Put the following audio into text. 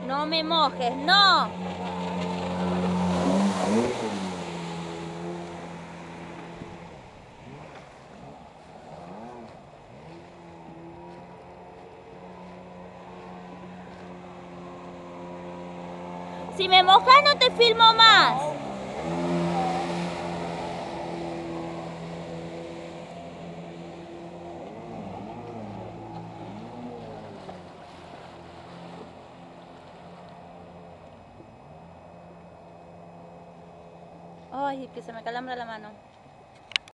No me mojes, no. Si me mojas no te filmo más. Ay, que se me calambra la mano.